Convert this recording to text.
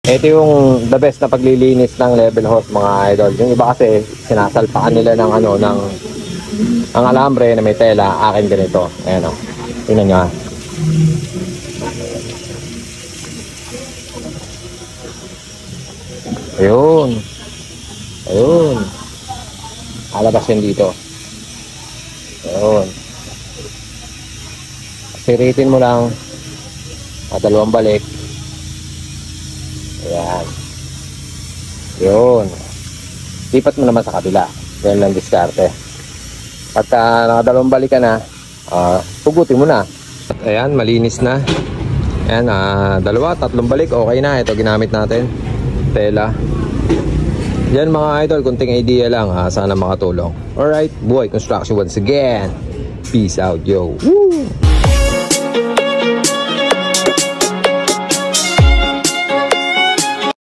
Ito yung the best na paglilinis ng level hose mga idol. Yung iba kasi sinasalpakan nila ng ano ng ang alambre na may tela. Akin ganito. Ayan o. Tingnan nyo ha. Ayun. Ayun. Alabas yun dito. Ayun. Siritin mo lang. Dalawang balik. Ayan. Yun. Lipat mo naman sa kabila. Yan lang diskarte. Pagka nakadalawang balik ka na, pugutin mo na. Ayan, malinis na. Ayan, dalawa, tatlong balik. Okay na. Ito ginamit natin. Tela. Yan mga idol, kunting idea lang. Sana makatulong. Alright, Buhay Construction once again. Peace out, yo. Woo!